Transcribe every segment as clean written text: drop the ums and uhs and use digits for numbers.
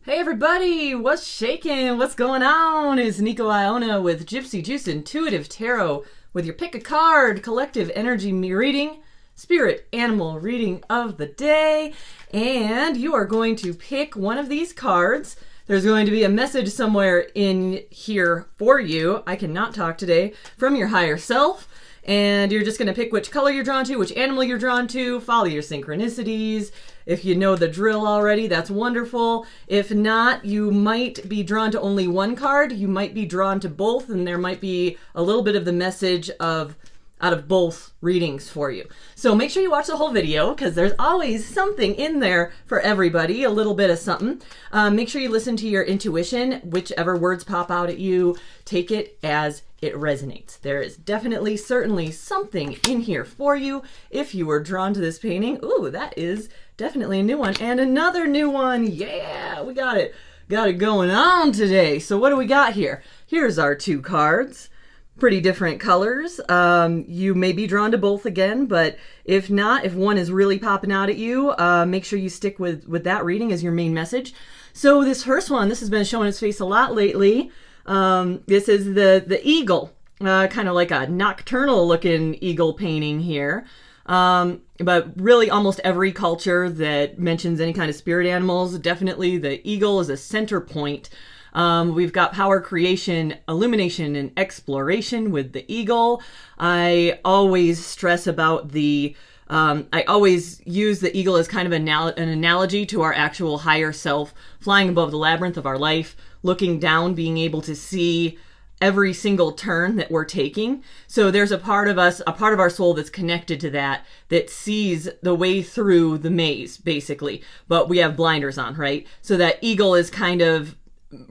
Hey everybody, what's shaking? What's going on? It's Nico Iona with Gypsy Juice Intuitive Tarot with your pick a card collective energy reading, spirit animal reading of the day. And you are going to pick one of these cards. There's going to be a message somewhere in here for you. I cannot talk today, from your higher self. And you're just going to pick which color you're drawn to, which animal you're drawn to, follow your synchronicities. If you know the drill already, that's wonderful. If not, you might be drawn to only one card. You might be drawn to both, and there might be a little bit of the message out of both readings for you. So make sure you watch the whole video because there's always something in there for everybody, a little bit of something. Make sure you listen to your intuition. Whichever words pop out at you, take it as it resonates. There is definitely, certainly something in here for you if you were drawn to this painting. Ooh, that is definitely a new one. And another new one. Yeah, we got it. Got it going on today. So what do we got here? Here's our two cards. Pretty different colors. You may be drawn to both again, but if not, if one is really popping out at you, make sure you stick with that reading as your main message. So this first one, this has been showing its face a lot lately. This is the eagle, kind of like a nocturnal looking eagle painting here. But really almost every culture that mentions any kind of spirit animals, definitely the eagle is a center point. We've got power, creation, illumination, and exploration with the eagle. I always stress about I always use the eagle as kind of an analogy to our actual higher self, flying above the labyrinth of our life, looking down, being able to see every single turn that we're taking. So there's a part of us, a part of our soul that's connected to that sees the way through the maze, basically. But we have blinders on, right? So that eagle is kind of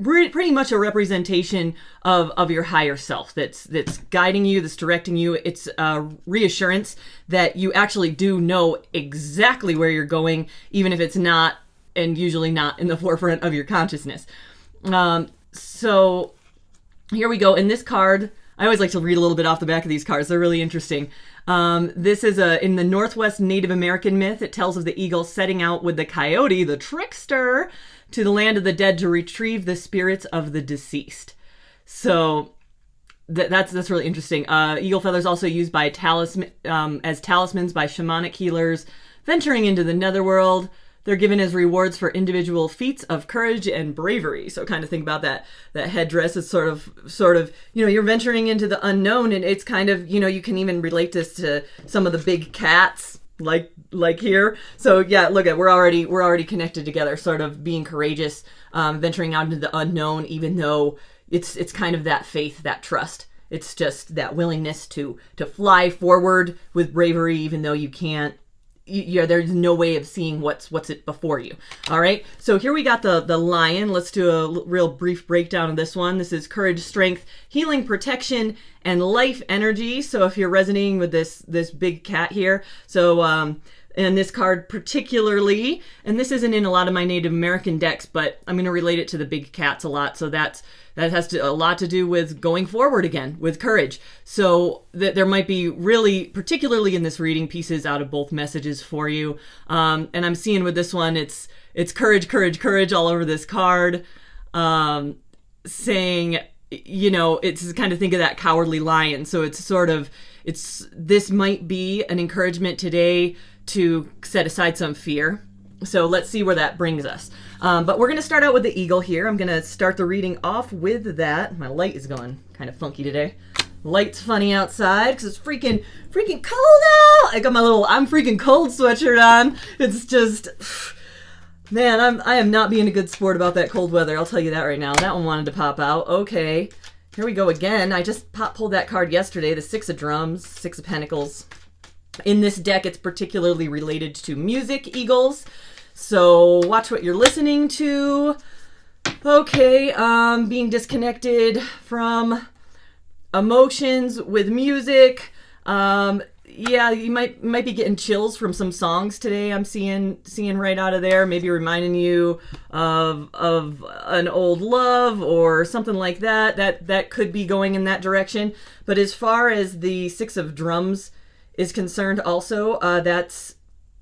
pretty much a representation of your higher self that's guiding you, that's directing you. It's a reassurance that you actually do know exactly where you're going, even if it's not, and usually not, in the forefront of your consciousness. So here we go. In this card, I always like to read a little bit off the back of these cards. They're really interesting. This is in the Northwest Native American myth. It tells of the eagle setting out with the coyote, the trickster, to the land of the dead to retrieve the spirits of the deceased. So that's really interesting. Eagle feathers also used by as talismans by shamanic healers venturing into the netherworld. They're given as rewards for individual feats of courage and bravery. So kind of think about that headdress is sort of, you're venturing into the unknown, and it's kind of, you can even relate this to some of the big cats like here. So yeah, look at, we're already connected together, sort of being courageous, venturing out into the unknown, even though it's kind of that faith, that trust. It's just that willingness to fly forward with bravery, even though you can't. There's no way of seeing what's it before you. All right, so here we got the lion. Let's do a real brief breakdown of this one. This is courage, strength, healing, protection, and life energy. So if you're resonating with this big cat here, so and this card particularly, and this isn't in a lot of my Native American decks, but I'm going to relate it to the big cats a lot. So that has a lot to do with going forward again with courage. So there might be really, particularly in this reading, pieces out of both messages for you. And I'm seeing with this one, it's courage, courage, courage all over this card, saying, it's kind of, think of that cowardly lion. So this might be an encouragement today to set aside some fear. So let's see where that brings us. But we're going to start out with the eagle here. I'm going to start the reading off with that. My light is going kind of funky today. Light's funny outside because it's freaking cold out. I got my little I'm freaking cold sweatshirt on. It's just, man, I am not being a good sport about that cold weather. I'll tell you that right now. That one wanted to pop out. Okay, here we go again. I just pulled that card yesterday, the Six of Drums, Six of Pentacles. In this deck, it's particularly related to music, eagles. So watch what you're listening to. Okay, being disconnected from emotions with music. Yeah, you might be getting chills from some songs today. I'm seeing right out of there, maybe reminding you of an old love or something like that. That could be going in that direction. But as far as the Six of Drums is concerned, also,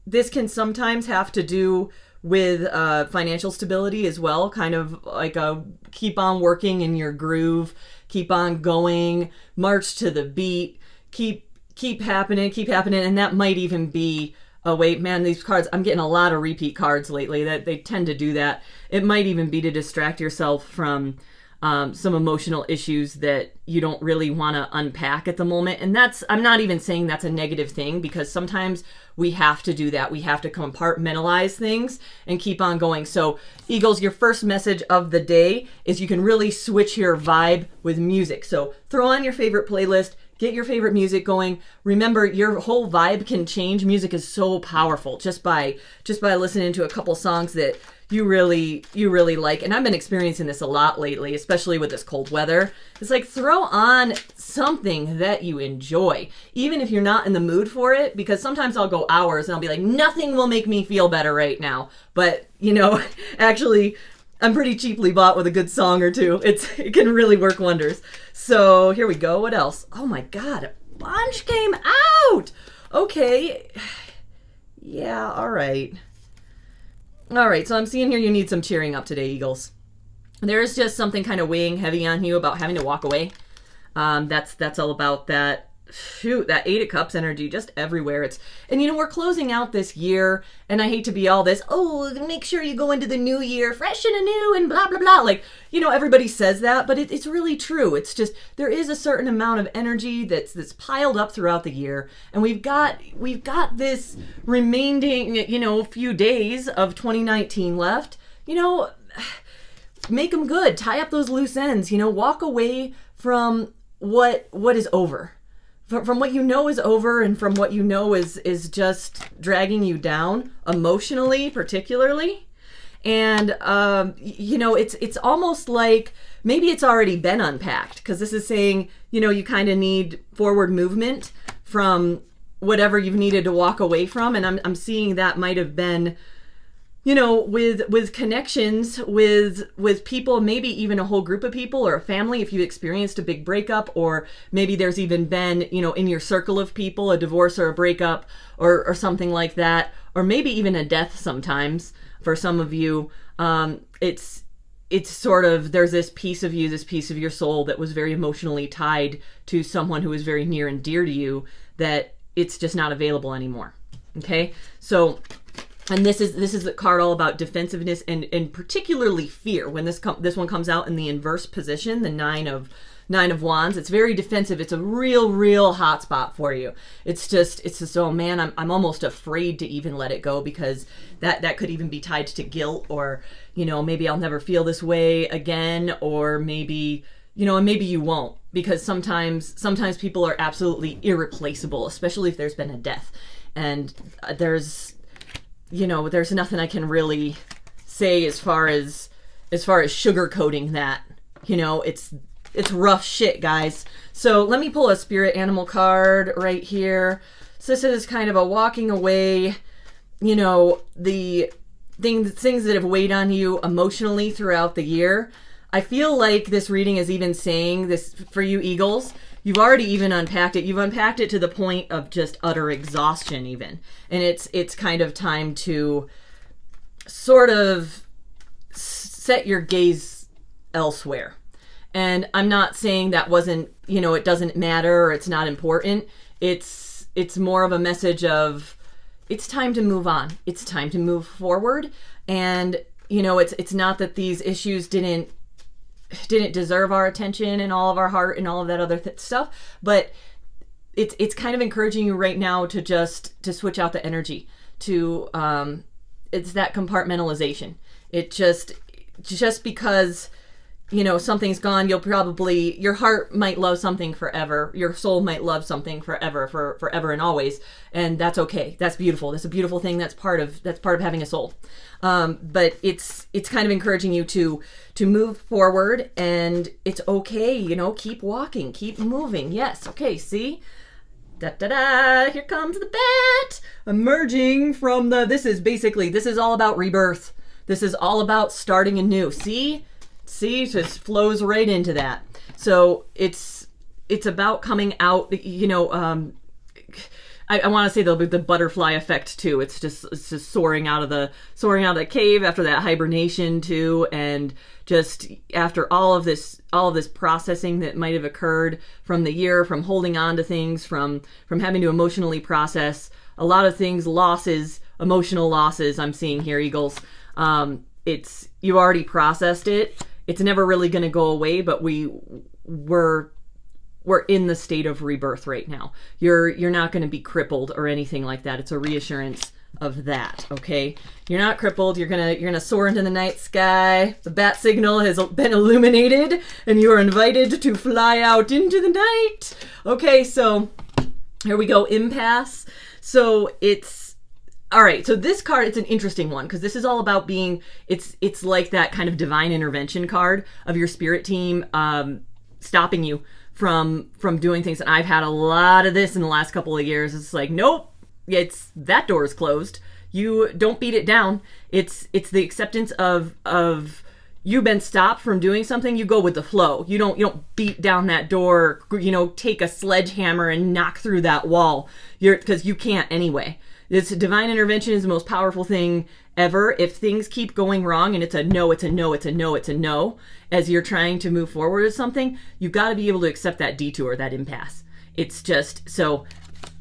this can sometimes have to do with financial stability as well, kind of like a keep on working in your groove, keep on going, march to the beat, keep happening, and that might even be, oh wait, man, these cards, I'm getting a lot of repeat cards lately, that they tend to do that. It might even be to distract yourself from some emotional issues that you don't really want to unpack at the moment. And I'm not even saying that's a negative thing, because sometimes we have to do that. We have to compartmentalize things and keep on going. So Eagles, your first message of the day is you can really switch your vibe with music. So throw on your favorite playlist, get your favorite music going. Remember, your whole vibe can change. Music is so powerful just by listening to a couple songs that you really like. And I've been experiencing this a lot lately, especially with this cold weather. It's like, throw on something that you enjoy, even if you're not in the mood for it, because sometimes I'll go hours and I'll be like, nothing will make me feel better right now. But, actually, I'm pretty cheaply bought with a good song or two. It can really work wonders. So here we go. What else? Oh my God, a bunch came out. Okay. Yeah, all right. All right, so I'm seeing here you need some cheering up today, Eagles. There is just something kind of weighing heavy on you about having to walk away. That's all about that. Shoot, that Eight of Cups energy just everywhere. And we're closing out this year, and I hate to be all this, make sure you go into the new year fresh and anew and blah, blah, blah. Like, everybody says that, but it's really true. It's just, there is a certain amount of energy that's piled up throughout the year, and we've got this remaining, few days of 2019 left. Make them good. Tie up those loose ends, walk away from what is over. From what is over, and from what is just dragging you down emotionally, particularly. And it's almost like maybe it's already been unpacked, because this is saying you kind of need forward movement from whatever you've needed to walk away from. And I'm seeing that might have been with connections with people, maybe even a whole group of people or a family, if you experienced a big breakup, or maybe there's even been, in your circle of people, a divorce or a breakup or something like that, or maybe even a death sometimes for some of you. It's sort of, there's this piece of you, this piece of your soul that was very emotionally tied to someone who is very near and dear to you, that it's just not available anymore. Okay? So, and this is the card all about defensiveness and particularly fear. When this one comes out in the inverse position, the Nine of Wands, it's very defensive. It's a real hot spot for you. It's just, oh man, I'm almost afraid to even let it go, because that could even be tied to guilt, or maybe I'll never feel this way again, or maybe and maybe you won't, because sometimes people are absolutely irreplaceable, especially if there's been a death, and there's nothing I can really say as far as sugarcoating that. It's rough shit, guys. So let me pull a spirit animal card right here. So this is kind of a walking away, the things that have weighed on you emotionally throughout the year. I feel like this reading is even saying this for you, Eagles. You've already even unpacked it. You've unpacked it to the point of just utter exhaustion even. And it's kind of time to sort of set your gaze elsewhere. And I'm not saying that wasn't, it doesn't matter or it's not important. It's more of a message of, it's time to move on. It's time to move forward. And, it's not that these issues didn't deserve our attention and all of our heart and all of that other stuff, but it's kind of encouraging you right now to switch out the energy, to it's that compartmentalization. It just because something's gone, your heart might love something forever, your soul might love something forever, forever and always, and that's okay. That's beautiful. That's a beautiful thing. That's part of having a soul. But it's kind of encouraging you to move forward, and it's okay. Keep walking, keep moving. Yes. Okay. See, here comes the bat emerging from this is all about rebirth. This is all about starting anew. See, just flows right into that. So it's about coming out, I want to say there'll be the butterfly effect too. It's just soaring out of the cave after that hibernation too, and just after all of this processing that might have occurred from the year, from holding on to things, from having to emotionally process a lot of things, losses, emotional losses. I'm seeing here, Eagles. You already processed it. It's never really going to go away, but we're in the state of rebirth right now. You're not going to be crippled or anything like that. It's a reassurance of that, okay? You're not crippled. You're gonna soar into the night sky. The bat signal has been illuminated, and you are invited to fly out into the night. Okay, so here we go. Impasse. So it's all right. So this card, it's an interesting one because this is all about being. It's like that kind of divine intervention card of your spirit team stopping you from doing things. And I've had a lot of this in the last couple of years. It's like, nope, it's that door is closed. You don't beat it down. It's the acceptance of you've been stopped from doing something. You go with the flow. You don't beat down that door. Take a sledgehammer and knock through that wall. Because you can't anyway. This divine intervention is the most powerful thing ever. If things keep going wrong and it's a no, it's a no, it's a no, it's a no, as you're trying to move forward with something, you've got to be able to accept that detour, that impasse. It's just, so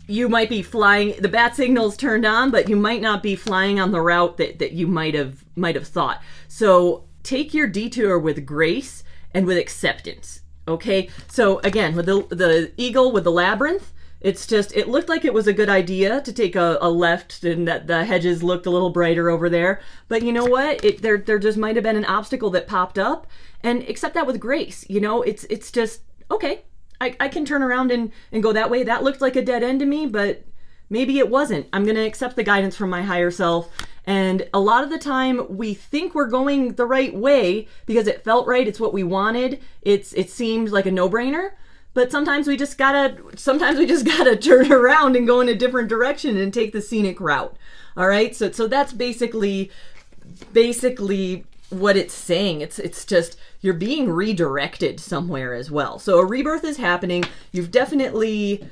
you might be flying, the bat signal's turned on, but you might not be flying on the route that you might have thought. So take your detour with grace and with acceptance. Okay? So again, with the eagle with the labyrinth, it looked like it was a good idea to take a left, and that the hedges looked a little brighter over there. But you know what? There just might have been an obstacle that popped up, and accept that with grace. It's just, okay, I can turn around and go that way. That looked like a dead end to me, but maybe it wasn't. I'm going to accept the guidance from my higher self. And a lot of the time we think we're going the right way because it felt right. It's what we wanted. It seemed like a no-brainer. But sometimes we just gotta turn around and go in a different direction and take the scenic route. All right. So that's basically what it's saying. It's just you're being redirected somewhere as well. So a rebirth is happening. You've definitely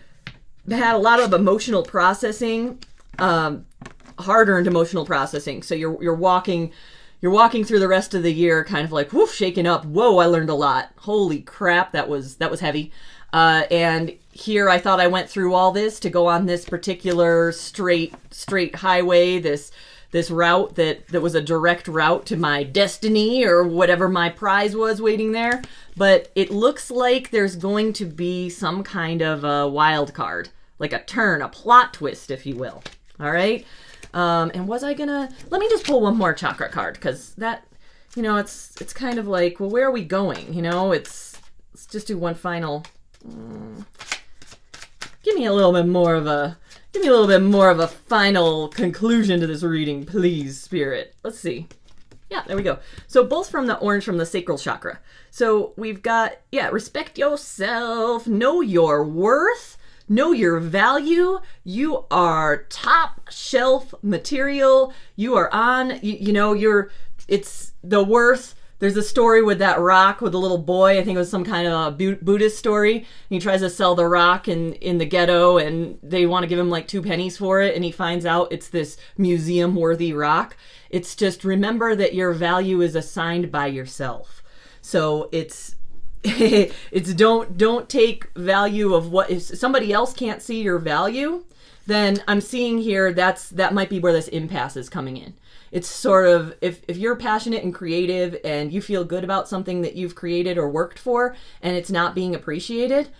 had a lot of emotional processing, hard-earned emotional processing. So you're walking through the rest of the year kind of like, whoof, shaken up. Whoa, I learned a lot. Holy crap, that was heavy. And here I thought I went through all this to go on this particular straight highway, this route that was a direct route to my destiny or whatever my prize was waiting there. But it looks like there's going to be some kind of a wild card, like a turn, a plot twist, if you will. All right. And let me just pull one more chakra card, because that, it's kind of like, well, where are we going? Let's just do one final, give me a little bit more of a final conclusion to this reading, please, Spirit. Let's see. Yeah, there we go. So both from the orange from the sacral chakra. So we've got, respect yourself, know your worth, know your value. You are top shelf material. You are on, it's the worth. There's a story with that rock with the little boy. I think it was some kind of a Buddhist story. He tries to sell the rock in the ghetto, and they want to give him like 2 pennies for it. And he finds out it's this museum-worthy rock. It's just, remember that your value is assigned by yourself. So it's don't take value of what, if somebody else can't see your value, then I'm seeing here that might be where this impasse is coming in. It's sort of, if you're passionate and creative and you feel good about something that you've created or worked for and it's not being appreciated,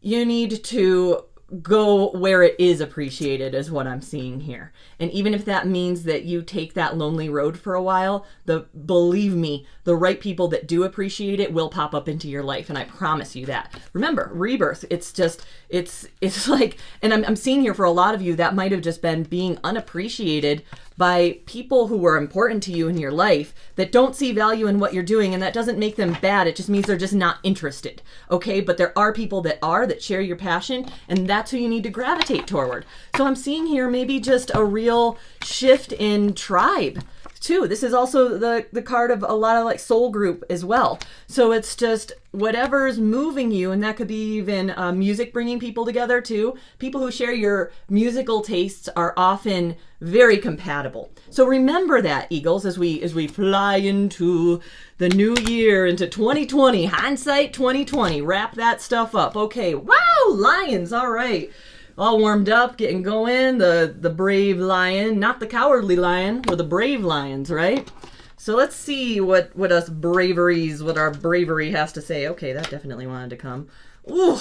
you need to go where it is appreciated, is what I'm seeing here. And even if that means that you take that lonely road for a while, believe me, the right people that do appreciate it will pop up into your life, and I promise you that. Remember, rebirth, it's like, and I'm seeing here for a lot of you, that might have just been being unappreciated by people who were important to you in your life that don't see value in what you're doing, and that doesn't make them bad. It just means they're just not interested, okay? But there are people that share your passion, and that's who you need to gravitate toward. So I'm seeing here maybe just a real shift in tribe too. This is also the card of a lot of like soul group as well. So it's just whatever's moving you, and that could be even music bringing people together too. People who share your musical tastes are often very compatible. So remember that, Eagles, as we fly into the new year, into 2020, hindsight 2020. Wrap that stuff up. Okay, wow, Lions, all right. All warmed up, getting going. The brave lion, not the cowardly lion. We're the brave lions, right? So let's see what our bravery has to say. Okay, that definitely wanted to come. Ooh,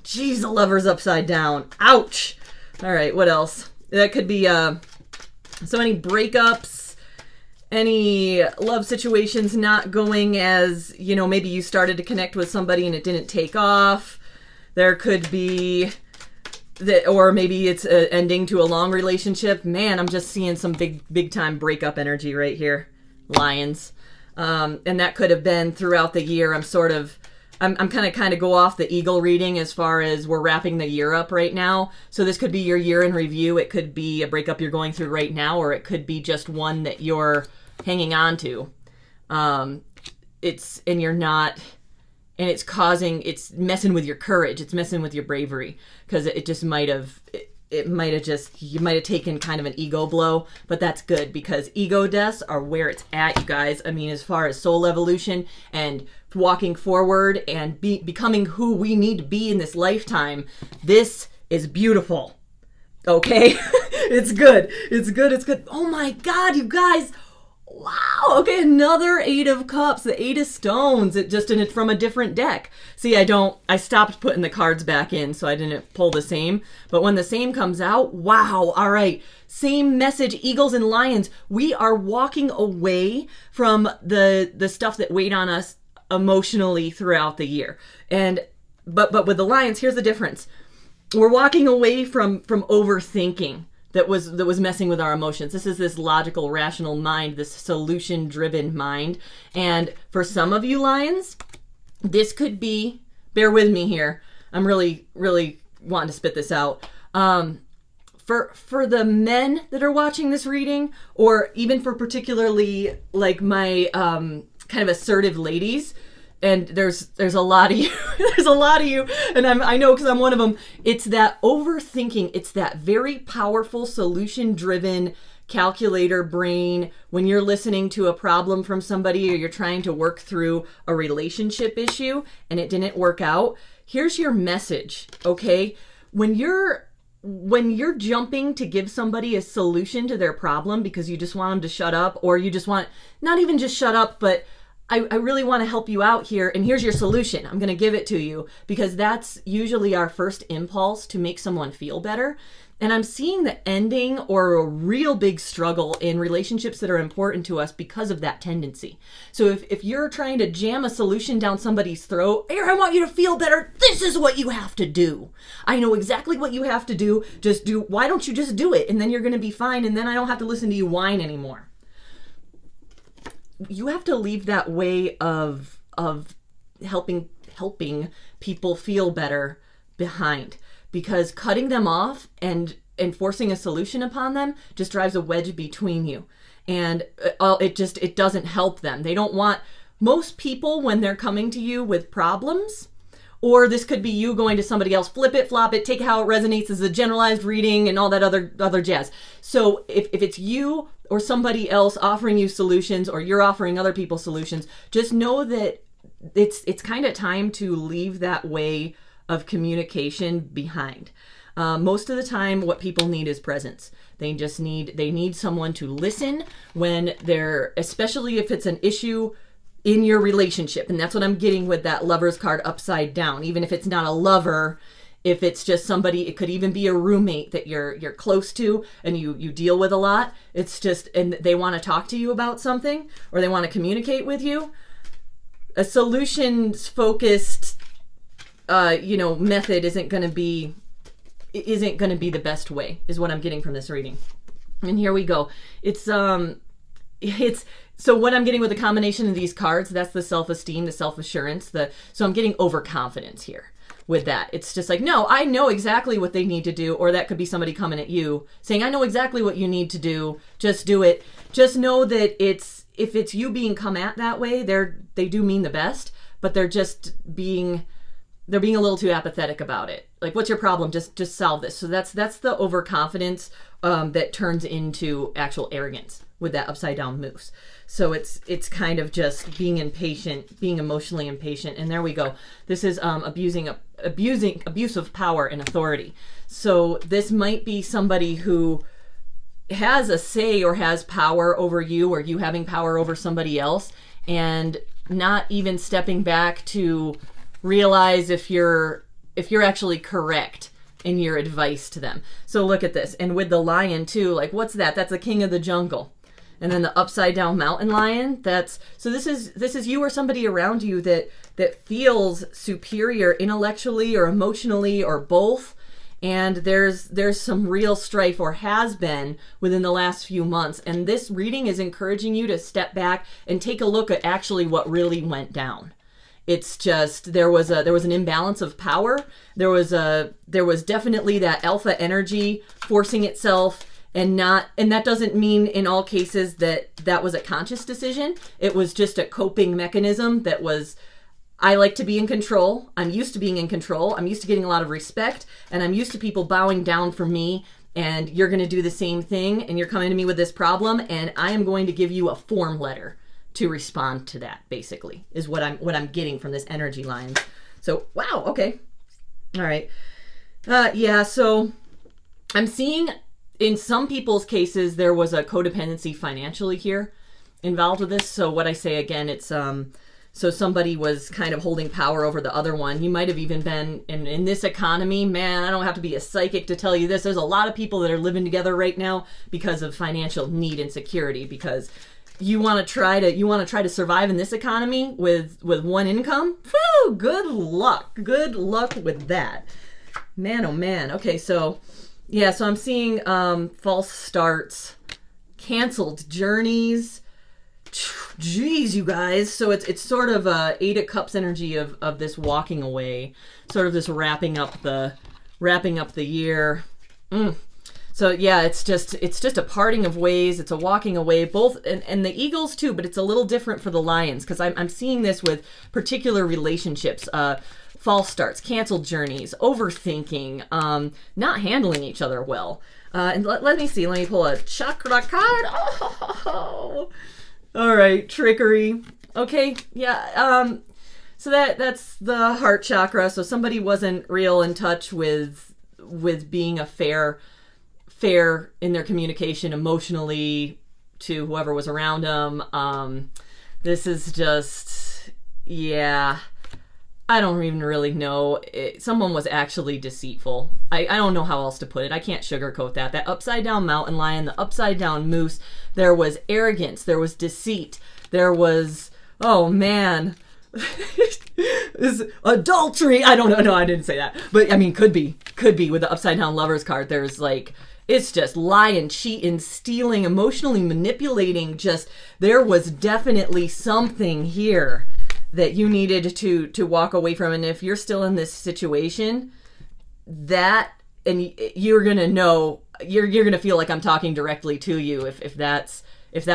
geez, the Lover's upside down. Ouch. All right, what else? That could be so many breakups, any love situations not going as, maybe you started to connect with somebody and it didn't take off. There could be that, or maybe it's an ending to a long relationship. Man, I'm just seeing some big time breakup energy right here, Lions. And that could have been throughout the year. I'm kind of go off the eagle reading as far as we're wrapping the year up right now. So this could be your year in review. It could be a breakup you're going through right now, or it could be just one that you're hanging on to. It's messing with your courage. It's messing with your bravery, because you might have taken kind of an ego blow, but that's good, because ego deaths are where it's at, you guys. I mean, as far as soul evolution and walking forward and becoming who we need to be in this lifetime, this is beautiful. Okay? It's good. It's good. Oh my God, you guys. Wow. Okay, another 8 of Cups, the 8 of Stones, from a different deck. See, I stopped putting the cards back in, so I didn't pull the same. But when the same comes out, wow. All right. Same message, Eagles and Lions. We are walking away from the stuff that weighed on us emotionally throughout the year. But with the Lions, here's the difference. We're walking away from overthinking that was messing with our emotions. This is this logical, rational mind, this solution-driven mind. And for some of you Lions, this could be, bear with me here, I'm really, really wanting to spit this out. For the men that are watching this reading, or even for particularly like my kind of assertive ladies, and there's a lot of you, and I know because I'm one of them. It's that overthinking. It's that very powerful solution-driven calculator brain when you're listening to a problem from somebody, or you're trying to work through a relationship issue and it didn't work out. Here's your message, okay? When you're jumping to give somebody a solution to their problem because you just want them to shut up, or you just want, not even just shut up, but I really want to help you out here, and here's your solution. I'm going to give it to you, because that's usually our first impulse to make someone feel better. And I'm seeing the ending or a real big struggle in relationships that are important to us because of that tendency. So if you're trying to jam a solution down somebody's throat, here, I want you to feel better, this is what you have to do. I know exactly what you have to do. Why don't you just do it? And then you're going to be fine, and then I don't have to listen to you whine anymore. You have to leave that way of helping people feel better behind, because cutting them off and forcing a solution upon them just drives a wedge between you, and it doesn't help them. They don't want, most people, when they're coming to you with problems, or this could be you going to somebody else, flip it, flop it, take how it resonates as a generalized reading and all that other jazz. So if it's you or somebody else offering you solutions, or you're offering other people solutions, just know that it's kind of time to leave that way of communication behind. Most of the time, what people need is presence. They need someone to listen when especially if it's an issue in your relationship. And that's what I'm getting with that Lover's card upside down. Even if it's not a lover, if it's just somebody, it could even be a roommate that you're close to and you deal with a lot. It's just, and they want to talk to you about something, or they want to communicate with you. A solutions focused method isn't going to be the best way, is what I'm getting from this reading. And here we go. So what I'm getting with the combination of these cards, that's the self-esteem, the self-assurance, so I'm getting overconfidence here. with that. It's just like, no, I know exactly what they need to do. Or that could be somebody coming at you saying, I know exactly what you need to do. Just do it. Just know that if it's you being come at that way, they do mean the best, but they're being a little too apathetic about it. Like, what's your problem? Just solve this. So that's the overconfidence that turns into actual arrogance with that upside down moose. So it's kind of just being impatient, being emotionally impatient. And there we go. This is abuse of power and authority. So this might be somebody who has a say or has power over you, or you having power over somebody else, and not even stepping back to realize if you're actually correct in your advice to them. So look at this. And with the lion too, like, what's that? That's the king of the jungle. And then the upside down mountain lion, this is you or somebody around you that feels superior intellectually or emotionally or both. And there's some real strife, or has been, within the last few months. And this reading is encouraging you to step back and take a look at actually what really went down. It's just there was an imbalance of power. There was definitely that alpha energy forcing itself, and that doesn't mean in all cases that was a conscious decision. It was just a coping mechanism that was, I like to be in control. I'm used to being in control. I'm used to getting a lot of respect, and I'm used to people bowing down for me, and you're going to do the same thing, and you're coming to me with this problem, and I am going to give you a form letter to respond to that, basically, is what I'm getting from this energy line. So, wow, okay. All right. Yeah, so I'm seeing in some people's cases there was a codependency financially here involved with this. So what I say again, it's so somebody was kind of holding power over the other one. You might have even been in this economy, man, I don't have to be a psychic to tell you this. There's a lot of people that are living together right now because of financial need and security, because you want to try to survive in this economy with one income. Whew, good luck with that, man. Oh man. Okay, so yeah, so I'm seeing false starts, canceled journeys. Jeez, you guys. So it's sort of a Eight of Cups energy of this walking away, sort of this wrapping up the year. So yeah, it's just a parting of ways. It's a walking away, both and the eagles too, but it's a little different for the lions, because I'm seeing this with particular relationships, false starts, canceled journeys, overthinking, not handling each other well. And let me see. Let me pull a chakra card. Oh, all right, trickery. Okay, yeah. So that's the heart chakra. So somebody wasn't real in touch with being a fair in their communication emotionally to whoever was around them. This is just, yeah, I don't even really know. Someone was actually deceitful. I don't know how else to put it. I can't sugarcoat that. That upside down mountain lion, the upside down moose, there was arrogance, there was deceit, there was, oh man, this adultery. I don't know. No, I didn't say that. But I mean, could be with the upside down lovers card. There's like, it's just lying, cheating, stealing, emotionally manipulating. Just, there was definitely something here that you needed to walk away from. And if you're still in this situation, you're gonna know, you're gonna feel like I'm talking directly to you if that's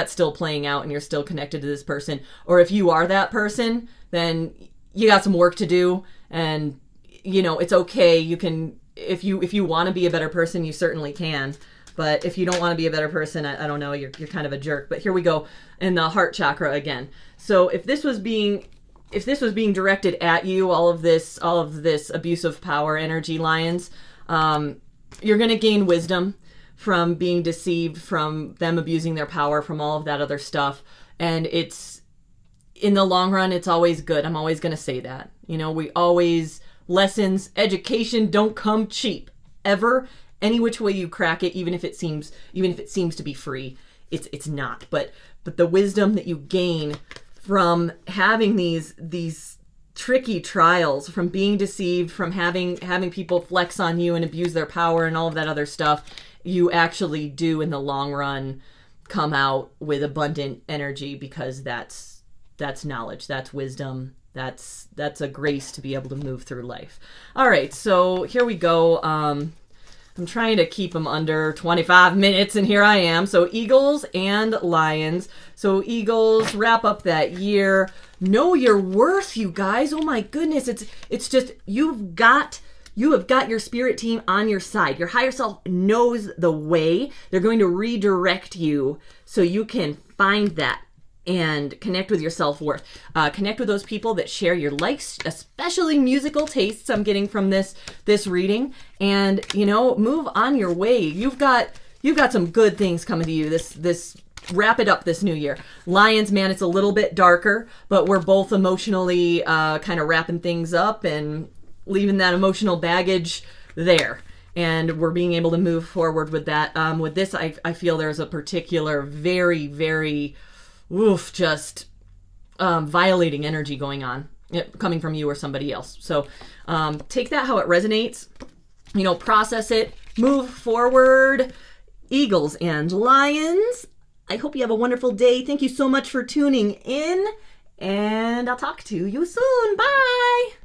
still playing out and you're still connected to this person. Or if you are that person, then you got some work to do, and you know, it's okay. You can, if you want to be a better person, you certainly can. But if you don't want to be a better person, I don't know, you're kind of a jerk. But here we go in the heart chakra again. So if this was being directed at you, all of this abusive power energy, lions, you're going to gain wisdom from being deceived, from them abusing their power, from all of that other stuff. And it's, in the long run, it's always good. I'm always going to say that. You know, lessons, education don't come cheap, ever. Any which way you crack it, even if it seems to be free, it's not. But the wisdom that you gain from having these tricky trials, from being deceived, from having people flex on you and abuse their power and all of that other stuff, you actually do in the long run come out with abundant energy, because that's knowledge, that's wisdom, That's a grace to be able to move through life. All right, so here we go. I'm trying to keep them under 25 minutes, and here I am. So Eagles and Lions. So Eagles, wrap up that year. Know your worth, you guys. Oh my goodness. It's just, you have got your spirit team on your side. Your higher self knows the way. They're going to redirect you so you can find that and connect with your self-worth. Connect with those people that share your likes, especially musical tastes I'm getting from this reading. And, move on your way. You've got some good things coming to you this wrap it up this new year. Lions, man, it's a little bit darker, but we're both emotionally kind of wrapping things up and leaving that emotional baggage there. And we're being able to move forward with that. With this, I feel there's a particular very, very violating energy going on, coming from you or somebody else. So take that how it resonates, process it, move forward. Eagles and Lions, I hope you have a wonderful day. Thank you so much for tuning in, and I'll talk to you soon. Bye.